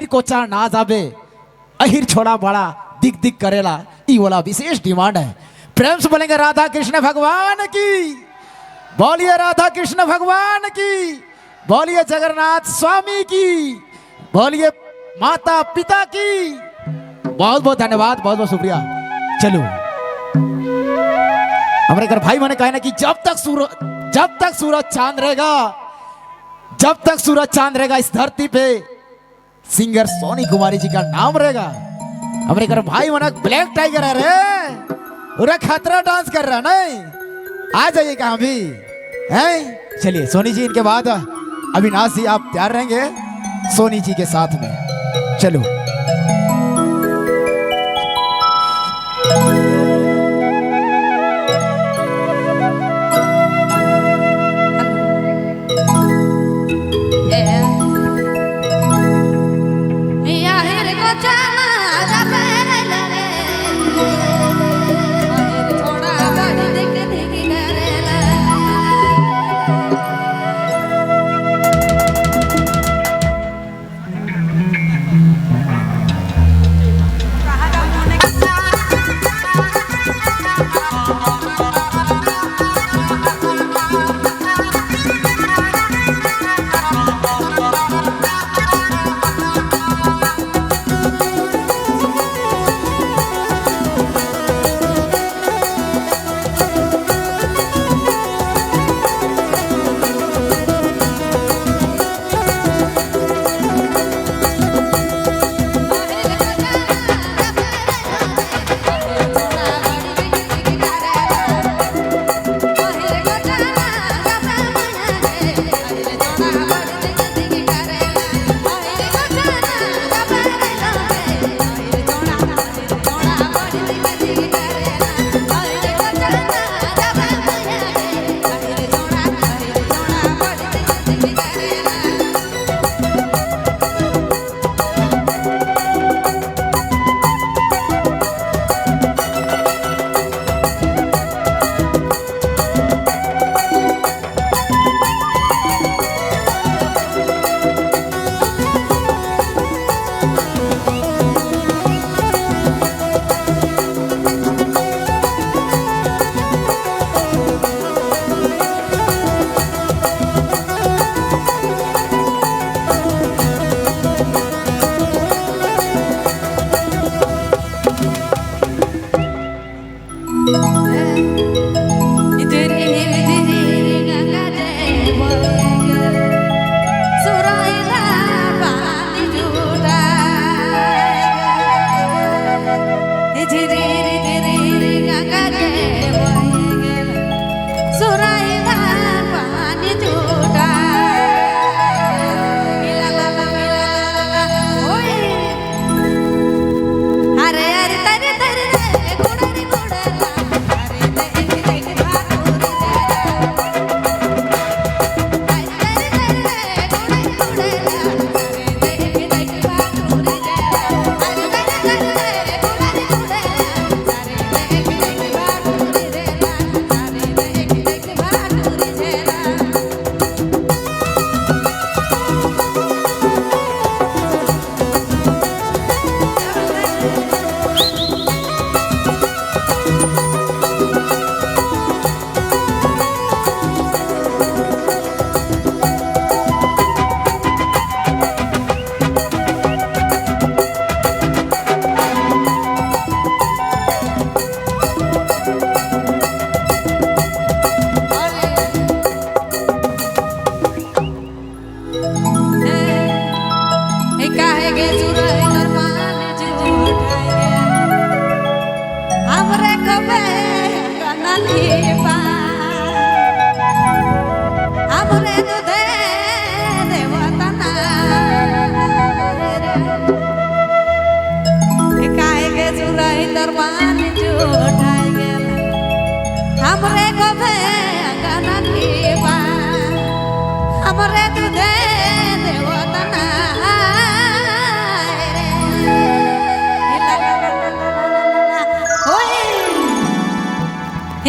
कोचा ना जाबे अहिर छोड़ा बड़ा दिख दिख करेला ई वाला विशेष डिमांड है। प्रेम से बोलेंगे राधा कृष्ण भगवान की, बोलिए राधा कृष्ण भगवान की, बोलिए जगन्नाथ स्वामी की, बोलिए माता पिता की। बहुत बहुत धन्यवाद, बहुत बहुत शुक्रिया। चलो हमारे घर भाई मैंने कहा ना कि जब तक सूरज चांद रहेगा, जब तक सूरज चांद रहेगा इस धरती पे सिंगर सोनी कुमारी जी का नाम रहेगा। हमारे घर भाई मैंने ब्लैक टाइगर है रे, पूरा खतरा डांस कर रहा नहीं, आ जाइए कहाँ भी हैं। चलिए सोनी जी, इनके बाद अविनाश जी आप तैयार रहेंगे सोनी जी के साथ में। चलो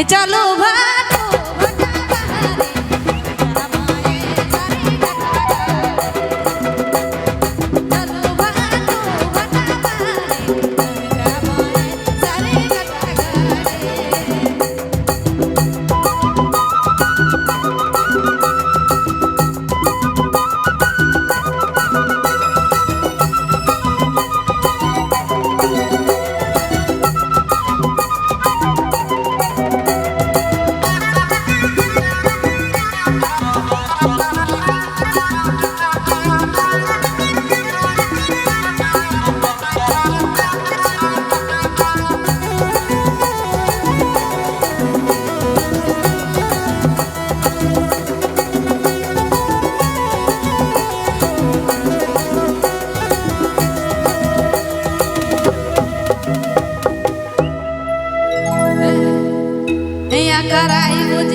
चलो भाई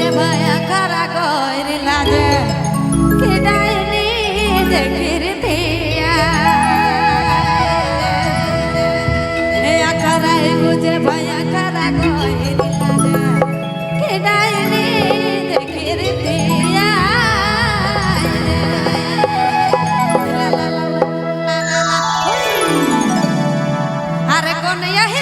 गुजे भया करा गोर लाजे के डायनी देखिर दिया ए करा गुजे भया करा गोर लाजे के डायनी देखिर दिया अरे कौन यही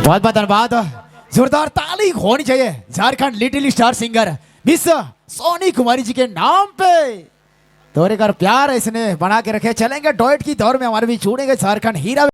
बहुत बहुत धन्यवाद। जोरदार ताली होनी चाहिए Jharkhand little star singer miss Soni Kumari ji के नाम पे। तोरे कर प्यार इसने बना के रखे। चलेंगे डॉइट की दौर में हमारे भी छूटेंगे झारखंड हीरा।